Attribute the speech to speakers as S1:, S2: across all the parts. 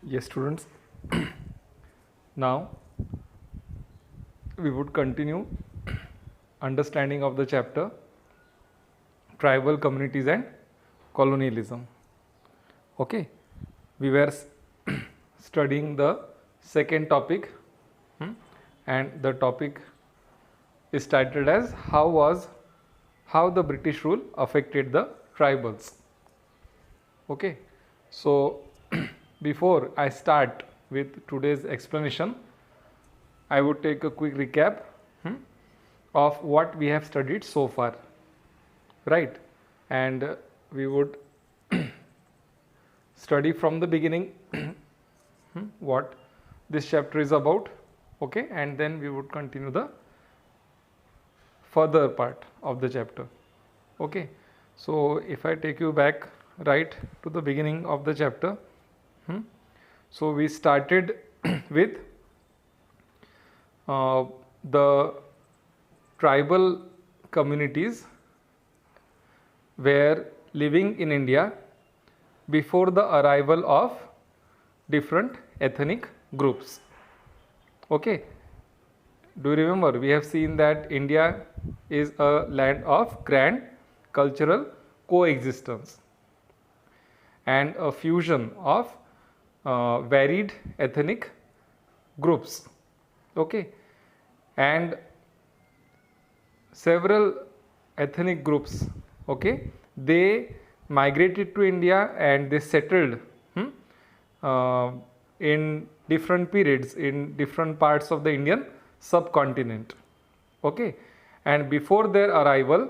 S1: Yes, students. Now we would continue understanding of the chapter tribal communities and colonialism. Okay, we were studying the second topic, and the topic is titled as how the British rule affected the tribals. Okay, so before I start with today's explanation, I would take a quick recap of what we have studied so far, right? And we would study from the beginning what this chapter is about, okay? And then we would continue the further part of the chapter, okay? So if I take you back right to the beginning of the chapter, so we started with the tribal communities were living in India before the arrival of different ethnic groups. Okay, do you remember we have seen that India is a land of grand cultural coexistence and a fusion of varied ethnic groups. Okay, and several ethnic groups, okay, they migrated to India and they settled in different periods in different parts of the Indian subcontinent. Okay, and before their arrival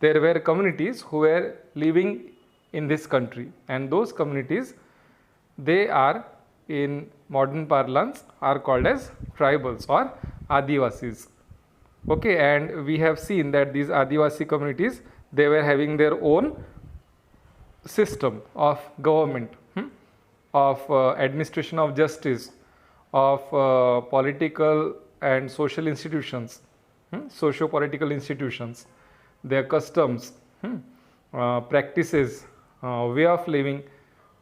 S1: there were communities who were living in this country, and those communities, they are in modern parlance are called as tribals or Adivasis. Okay, and we have seen that these Adivasi communities, they were having their own system of government, of administration of justice, of political and social institutions, socio-political institutions, their customs, practices, way of living.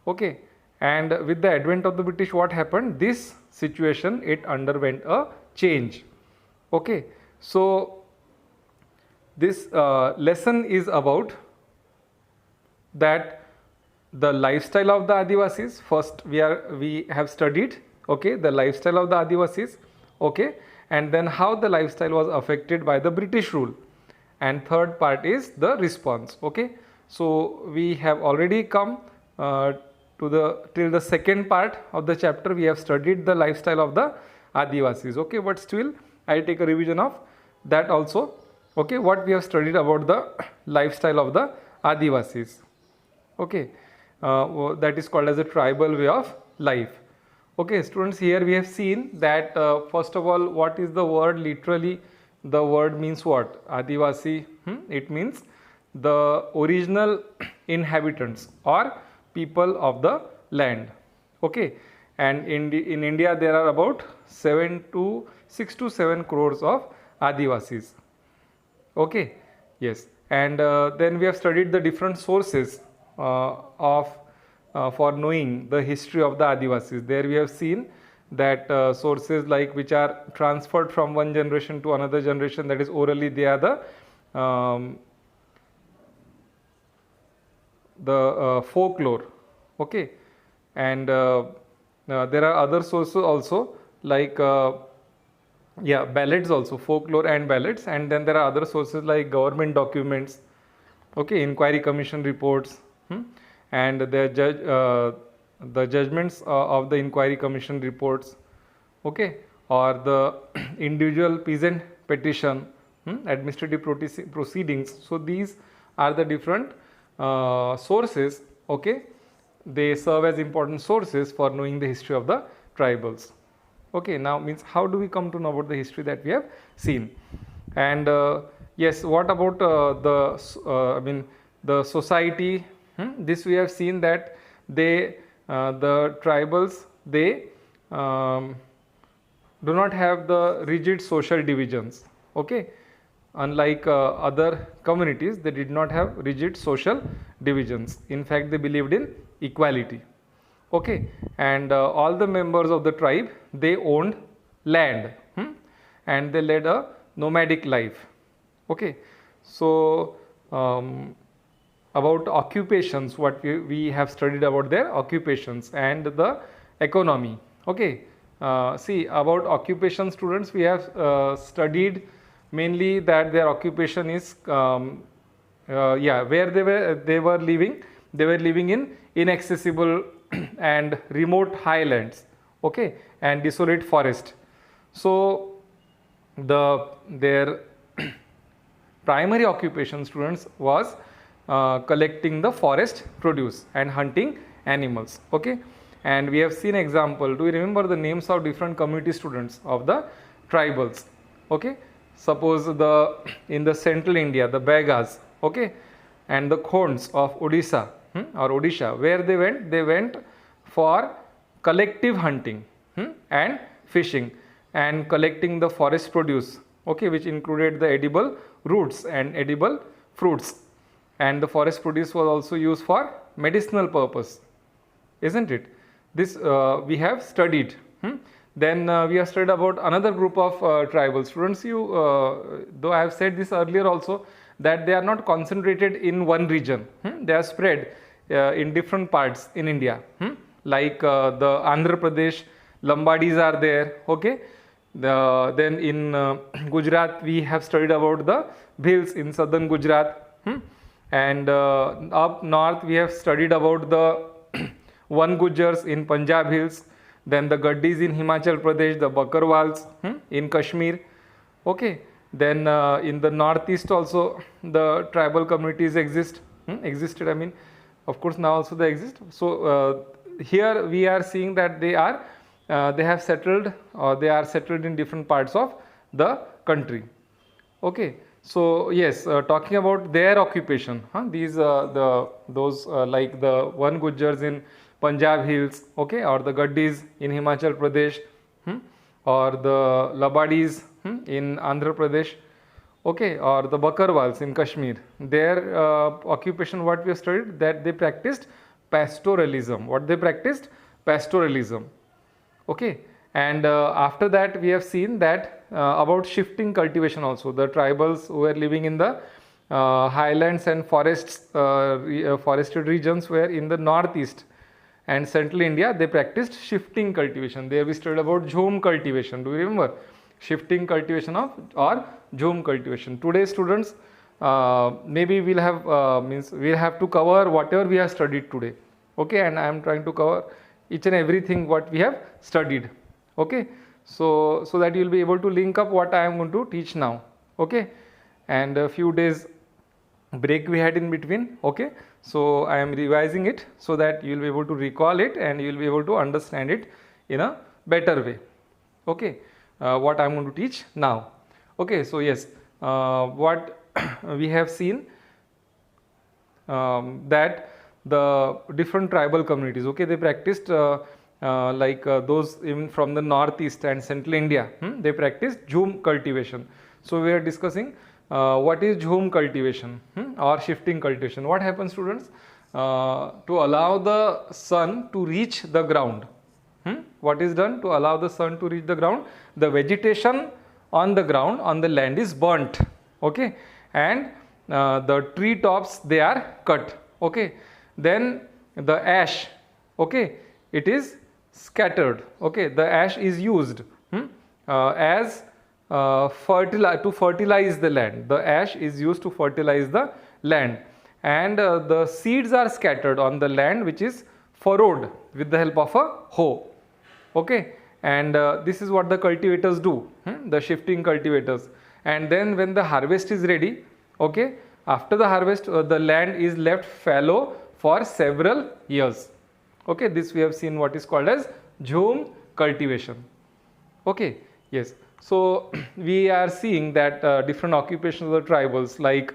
S1: Okay, and with the advent of the British, what happened? This situation, it underwent a change. Okay, so this lesson is about that the lifestyle of the Adivasis. First we have studied, okay, the lifestyle of the Adivasis, okay, and then how the lifestyle was affected by the British rule, and third part is the response. Okay, so we have already come till the second part of the chapter. We have studied the lifestyle of the Adivasis, okay, but still I'll take a revision of that also. Okay, what we have studied about the lifestyle of the Adivasis, okay, that is called as a tribal way of life. Okay, students, here we have seen that first of all, what is the word? Literally the word means what? Adivasi, it means the original inhabitants or people of the land. Okay, and in India there are about 6 to 7 crores of Adivasis. Okay, yes, and then we have studied the different sources for knowing the history of the Adivasis. There we have seen that sources like which are transferred from one generation to another generation, that is orally, they are the folklore. Okay, and there are other sources also like ballads also, folklore and ballads, and then there are other sources like government documents, okay, inquiry commission reports, and the judgments of the inquiry commission reports, okay, or the individual peasant petition, administrative proceedings. So these are the different sources, okay, they serve as important sources for knowing the history of the tribals. Okay, now means how do we come to know about the history that we have seen? And yes, what about the society? This we have seen that they the tribals, they do not have the rigid social divisions. Okay, unlike other communities, they did not have rigid social divisions. In fact, they believed in equality. Okay, and all the members of the tribe, they owned land, and they led a nomadic life. Okay, so about occupations, what we have studied about their occupations and the economy. Okay, see, about occupation, students, we have studied mainly that their occupation is where they were living. They were living in inaccessible and remote highlands, okay, and desolate forest. So their primary occupation, students, was collecting the forest produce and hunting animals. Okay, and we have seen example. Do you remember the names of different community, students, of the tribals? Okay, suppose in the central India, the Begas, okay, and the Khonds of Odisha, or Odisha, where they went for collective hunting, and fishing and collecting the forest produce, okay, which included the edible roots and edible fruits, and the forest produce was also used for medicinal purpose, isn't it? This we have studied. Then we have studied about another group of tribal students. Though I have said this earlier also, that they are not concentrated in one region. They are spread in different parts in India. Like the Andhra Pradesh, Lambadis are there. Okay. Then in Gujarat, we have studied about the Bhils in southern Gujarat. And up north, we have studied about the One Gujars in Punjab Hills. Then the Gaddis in Himachal Pradesh, the Bakarwals in Kashmir. Okay. Then in the northeast also the tribal communities existed. I mean, of course, now also they exist. So here we are seeing that they have settled, or they are settled in different parts of the country. Okay. So yes, talking about their occupation, these those like the One Gujars in Punjab Hills, okay, or the Gaddis in Himachal Pradesh, or the Labadis in Andhra Pradesh, okay, or the Bakarwals in Kashmir. Their occupation, what we have studied, that they practiced pastoralism. What they practiced? Pastoralism. Okay, and after that we have seen that about shifting cultivation also. The tribals who were living in the highlands and forests, forested regions were in the northeast and central India, they practiced shifting cultivation. There we studied about jhum cultivation. Do you remember? Shifting cultivation or jhum cultivation. Today, students, maybe we'll have to cover whatever we have studied today. Okay, and I am trying to cover each and everything what we have studied. Okay, so that you will be able to link up what I am going to teach now. Okay, and a few days break we had in between. Okay, so I am revising it so that you will be able to recall it and you will be able to understand it in a better way. Okay, what I am going to teach now. Okay, so yes, what we have seen that the different tribal communities, okay, they practiced those even from the northeast and central India, they practiced jhum cultivation. So we are discussing what is jhum cultivation or shifting cultivation. What happens, students? To allow the sun to reach the ground. What is done to allow the sun to reach the ground? The vegetation on the ground, on the land, is burnt. Okay, and the tree tops, they are cut. Okay, then the ash, okay, it is scattered. Okay, the ash is used as to fertilize the land. The ash is used to fertilize the land, and the seeds are scattered on the land which is furrowed with the help of a hoe. Okay, and this is what the cultivators do, the shifting cultivators. And then when the harvest is ready, okay, after the harvest, the land is left fallow for several years. Okay, this we have seen what is called as jhum cultivation. Okay, yes. So we are seeing that different occupations of the tribals, like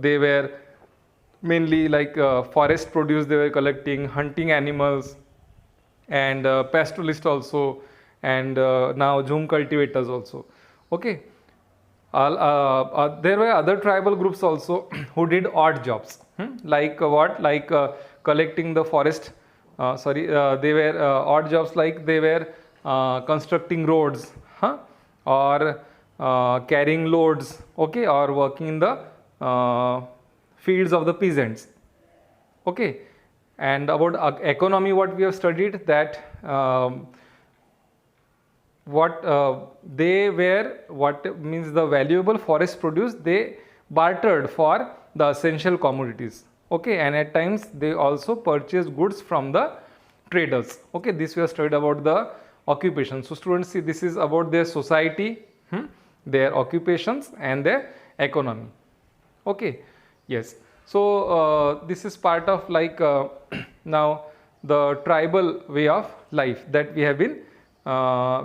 S1: they were mainly like forest produce they were collecting, hunting animals, and pastoralist also, and now jhum cultivators also. Okay, there were other tribal groups also who did odd jobs, like what, like collecting the forest they were odd jobs, like they were constructing roads, or carrying loads, okay, or working in the fields of the peasants. Okay, and about economy, what we have studied, that what they were, what means the valuable forest produce, they bartered for the essential commodities. Okay, and at times they also purchased goods from the traders. Okay, this we have studied about the occupation. So students, see, this is about their society, their occupations and their economy. Okay, yes. So this is part of like now the tribal way of life that we have been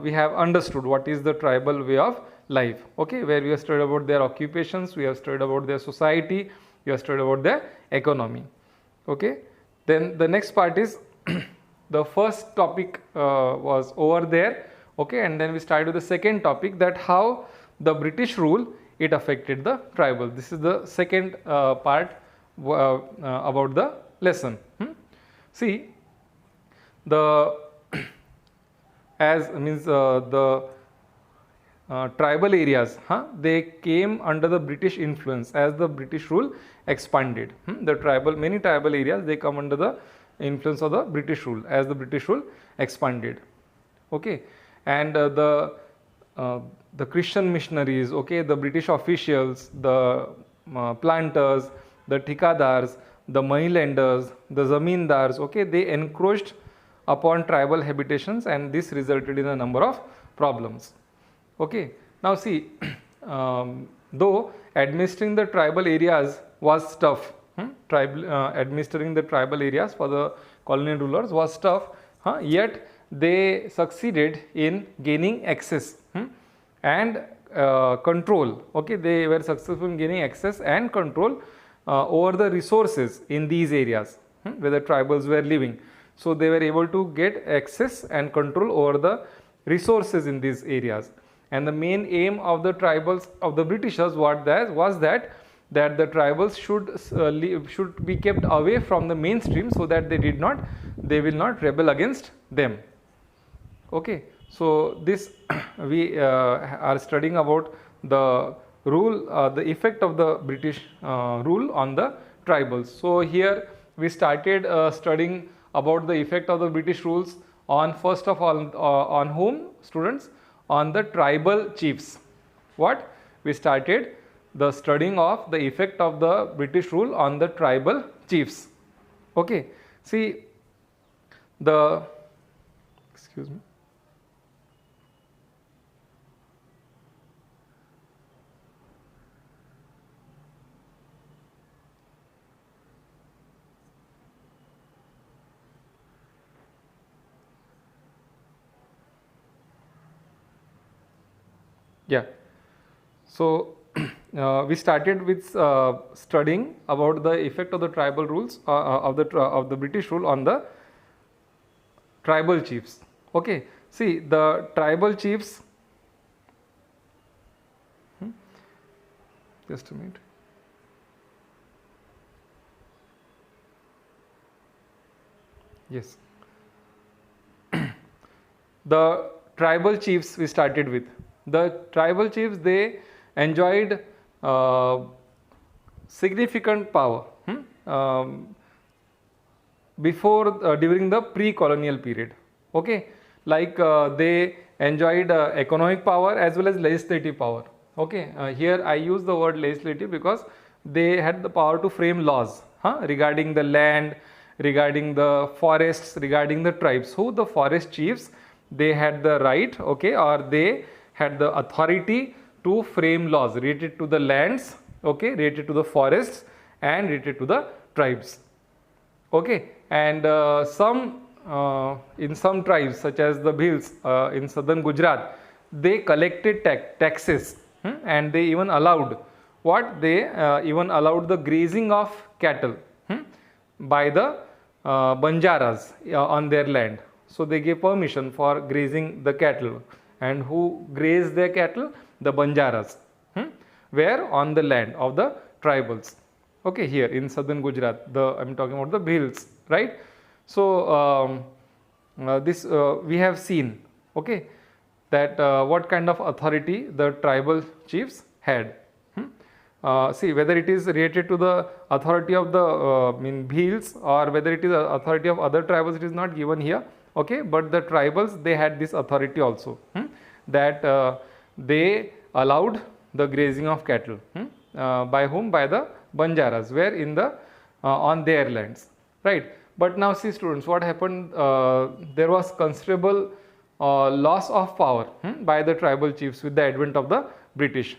S1: we have understood what is the tribal way of life. Okay, where we have studied about their occupations, we have studied about their society, we have studied about their economy. Okay, then the next part is the first topic was over there. Okay, and then we started with the second topic, that how the British rule, it affected the tribal. This is the second part about the lesson. See, the as means the tribal areas, they came under the British influence as the British rule expanded. Many tribal areas, they come under the influence of the British rule as the British rule expanded. Okay, and the Christian missionaries, okay, the British officials, the planters, the Tikadars, the moneylanders, the zamindars, okay, they encroached upon tribal habitations, and this resulted in a number of problems. Okay, now see, though administering the tribal areas was tough, administering the tribal areas for the colonial rulers was tough, yet they succeeded in gaining access and control. Okay, they were successful in gaining access and control over the resources in these areas where the tribals were living. So they were able to get access and control over the resources in these areas. And the main aim of the tribals, of the Britishers, was that the tribals should be kept away from the mainstream, so that they will not rebel against them. Okay, so this we are studying about the rule, the effect of the British rule on the tribals. So here we started studying about the effect of the British rules on, first of all, on whom, students? On the tribal chiefs. What? We started the studying of the effect of the British rule on the tribal chiefs. Okay, see, excuse me. Yeah, so we started with studying about the effect of the tribal rules of the British rule on the tribal chiefs. Okay, see, the tribal chiefs, just a minute. Yes, the tribal chiefs we started with. The tribal chiefs, they enjoyed significant power during the pre-colonial period. Okay, like they enjoyed economic power as well as legislative power. Okay, here I use the word legislative because they had the power to frame laws regarding the land, regarding the forests, regarding the tribes. Who? The forest chiefs, they had the right, okay, or they had the authority to frame laws related to the lands, okay, related to the forests and related to the tribes. Okay, and in some tribes such as the Bhils in southern Gujarat, they collected taxes and they even allowed what? They even allowed the grazing of cattle by the Banjaras on their land. So they gave permission for grazing the cattle. And who grazed their cattle? The Banjaras. Where? On the land of the tribals. Okay, here in southern Gujarat, I'm talking about the Bhils, right? So this we have seen, okay, that what kind of authority the tribal chiefs had. See, whether it is related to the authority of the Bhils, or whether it is authority of other tribals, it is not given here, okay, but the tribals, they had this authority also, that they allowed the grazing of cattle, by whom? By the Banjaras, where in the on their lands, right? But now see students, what happened, there was considerable loss of power by the tribal chiefs with the advent of the British.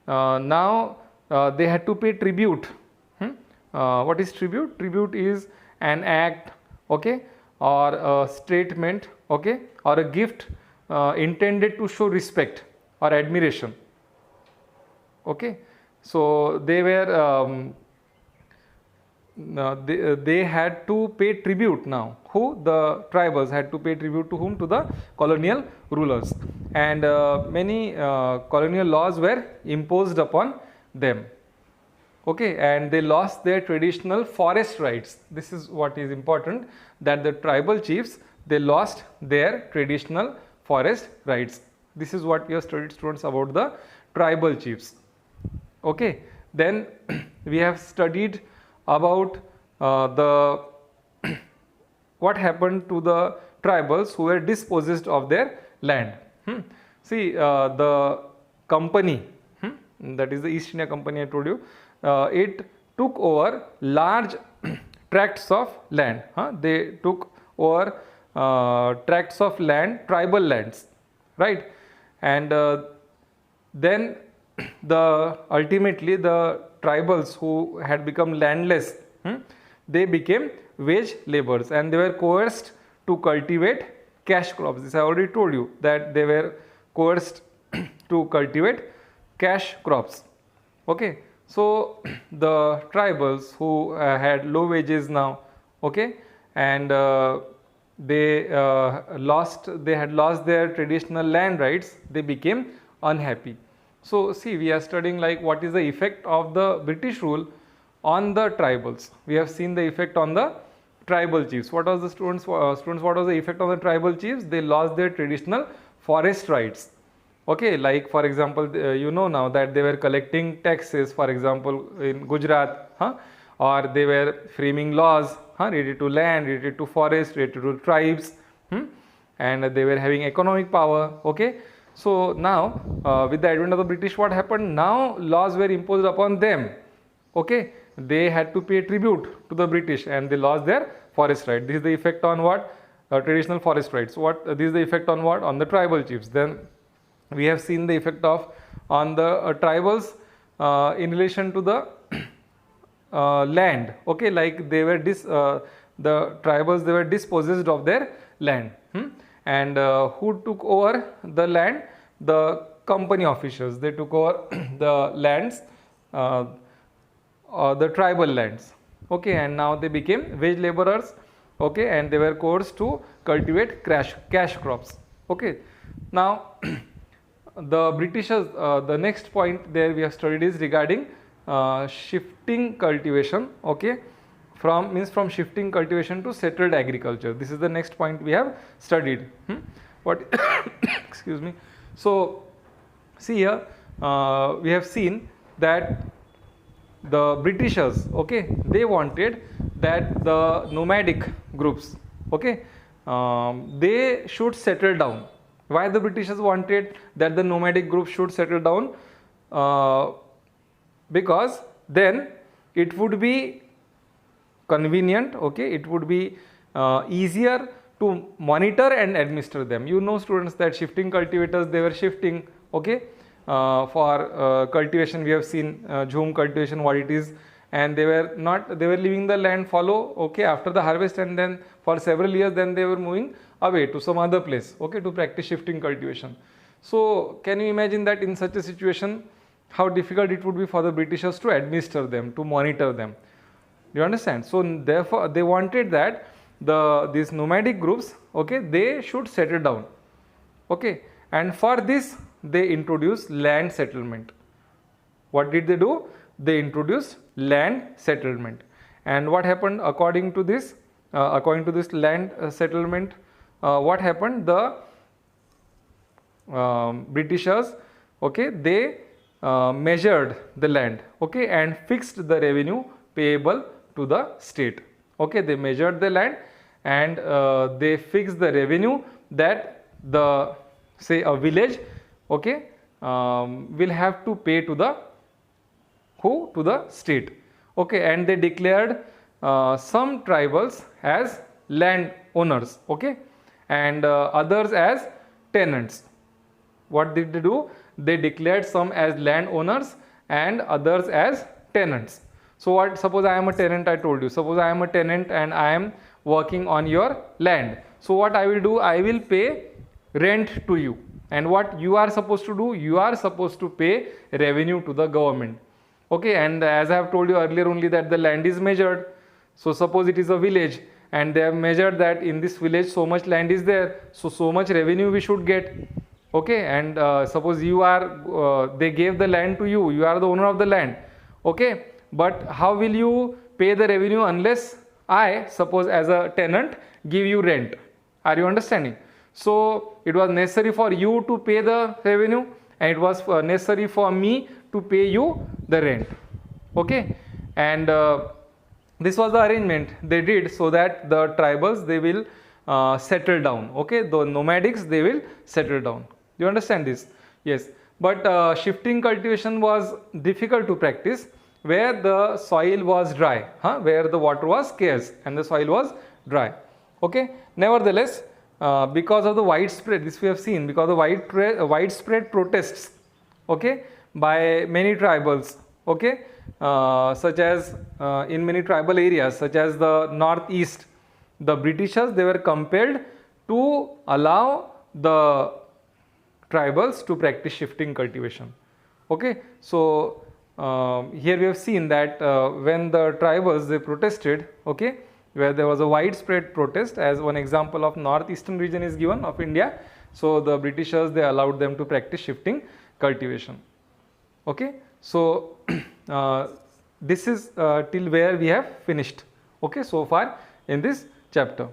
S1: Now they had to pay tribute. What is tribute? Tribute is an act, okay, or a statement, okay, or a gift intended to show respect or admiration, okay. So they were they had to pay tribute now. Who? The tribals had to pay tribute to whom? To the colonial rulers, and many colonial laws were imposed upon them, okay, and they lost their traditional forest rights. This is what is important, that the tribal chiefs, they lost their traditional forest rights. This is what we have studied, students, about the tribal chiefs, okay. Then we have studied about the what happened to the tribals who were dispossessed of their land. See, the company, that is the East India Company, I told you, it took over large tracts of land. They took over tracts of land, tribal lands, right? And then ultimately the tribals who had become landless, they became wage laborers, and they were coerced to cultivate cash crops. This I already told you, that they were coerced to cultivate cash crops, okay. So the tribals who had low wages now, okay, and they had lost their traditional land rights, they became unhappy. So see, we are studying like what is the effect of the British rule on the tribals. We have seen the effect on the tribal chiefs. What was the students? What was the effect of the tribal chiefs? They lost their traditional forest rights. Okay, like for example, you know now that they were collecting taxes, for example, in Gujarat, or they were framing laws related to land, related to forest, related to tribes, and they were having economic power. Okay. So now with the advent of the British, what happened? Now laws were imposed upon them, okay. They had to pay tribute to the British, and they lost their forest right. This is the effect on what? Traditional forest rights. This is the effect on what? On the tribal chiefs. Then we have seen the effect of on the tribals in relation to the land, okay. Like they were the tribals, they were dispossessed of their land, and who took over the land? The company officials. They took over the lands, the tribal lands, okay, and now they became wage laborers, okay, and they were coerced to cultivate cash crops, okay. Now the Britishers, the next point there we have studied is regarding shifting cultivation, okay, from shifting cultivation to settled agriculture. This is the next point we have studied. What excuse me. So see here, we have seen that the Britishers, okay, they wanted that the nomadic groups, okay, they should settle down. Why the Britishers wanted that the nomadic group should settle down? Because then it would be convenient, okay, it would be easier to monitor and administer them. You know, students, that shifting cultivators, they were shifting, okay, for cultivation. We have seen jhum cultivation, what it is, and they were leaving the land fallow, okay, after the harvest, and then for several years then they were moving away to some other place, okay, to practice shifting cultivation. So can you imagine that in such a situation how difficult it would be for the Britishers to administer them, to monitor them? Do you understand? So therefore they wanted that these nomadic groups, okay, they should settle down, okay, and for this they introduced land settlement. What did they do? They introduced land settlement. And what happened according to this? according to this land settlement, what happened? The Britishers, okay, they measured the land, okay, and fixed the revenue payable to the state. Okay, they measured the land and they fixed the revenue that the, say, a village, okay, will have to pay to the who? To the state. Okay, and they declared some tribals as land owners, okay, and others as tenants. What did they do? They declared some as land owners and others as tenants. So what, suppose I am a tenant, I told you, suppose I am a tenant and I am working on your land. So what I will do, I will pay rent to you, and what you are supposed to do, you are supposed to pay revenue to the government. Okay, and as I have told you earlier only that the land is measured. So suppose it is a village and they have measured that in this village so much land is there, so much revenue we should get. Okay, and suppose you are, they gave the land to you, you are the owner of the land. Okay, but how will you pay the revenue unless I, suppose as a tenant, give you rent? Are you understanding? So it was necessary for you to pay the revenue and it was necessary for me to pay you the rent. Okay, and this was the arrangement they did so that the tribals, they will settle down. Okay, the nomadics, they will settle down. Do you understand this? Yes, but shifting cultivation was difficult to practice where the soil was dry, where the water was scarce and the soil was dry. Okay, nevertheless, because of the widespread, this we have seen, because of widespread protests, okay, by many tribals, okay, such as in many tribal areas such as the northeast, the Britishers, they were compelled to allow the tribals to practice shifting cultivation. Okay, so here we have seen that when the tribals, they protested, okay, where there was a widespread protest, as one example of northeastern region is given of India. So the Britishers, they allowed them to practice shifting cultivation. Okay, so this is till where we have finished, okay, so far in this chapter.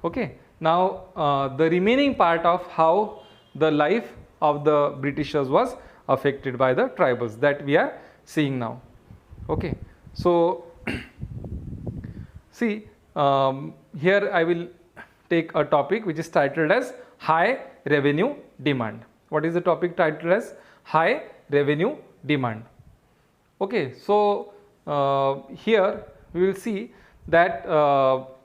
S1: Okay, now the remaining part of how the life of the Britishers was affected by the tribals, that we are seeing now. Okay, so see, here I will take a topic which is titled as high revenue demand. What is the topic titled as? High revenue demand. Okay, so here we will see that all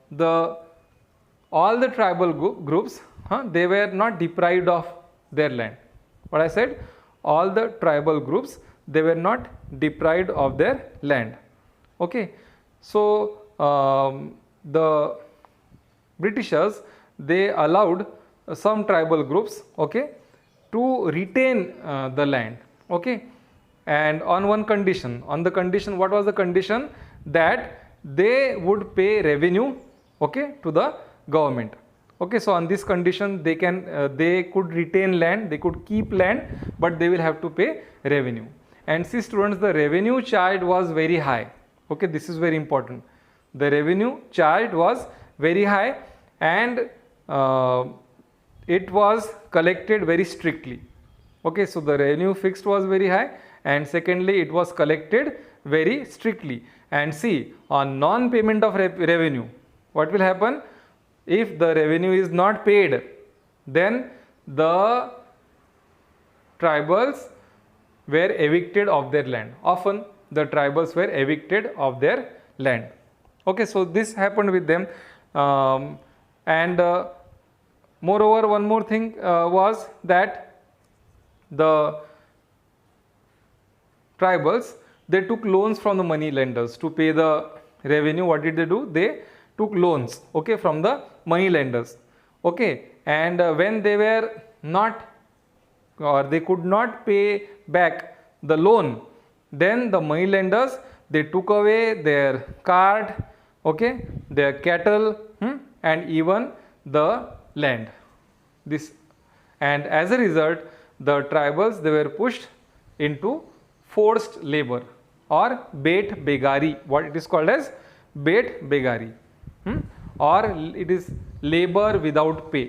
S1: the tribal groups, they were not deprived of their land. What I said, all the tribal groups, they were not deprived of their land. Okay, so the Britishers, they allowed some tribal groups, okay, to retain the land, okay, and on one condition. On the condition, what was the condition? That they would pay revenue, okay, to the government. Okay, so on this condition, they could retain land, they could keep land, but they will have to pay revenue. And see students, the revenue charged was very high. Okay, this is very important. The revenue charged was very high and it was collected very strictly. Okay, so the revenue fixed was very high, and secondly, it was collected very strictly. And see, on non-payment of revenue, what will happen? If the revenue is not paid, then the tribals were evicted of their land. Often the tribals were evicted of their land. Okay, so this happened with them, and moreover, one more thing was that the tribals, they took loans from the money lenders to pay the revenue. What did they do? They took loans, okay, from the money lenders. Okay, and when they were not, or they could not pay back the loan, then the money lenders, they took away their cart, okay, their cattle, and even the land. This, and as a result, the tribals, they were pushed into forced labor or bet begari. What it is called as bet begari. or it is labor without pay,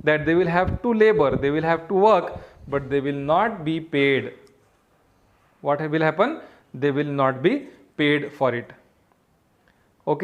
S1: that they will have to labor, they will have to work, but they will not be paid. What will happen? They will not be paid for it.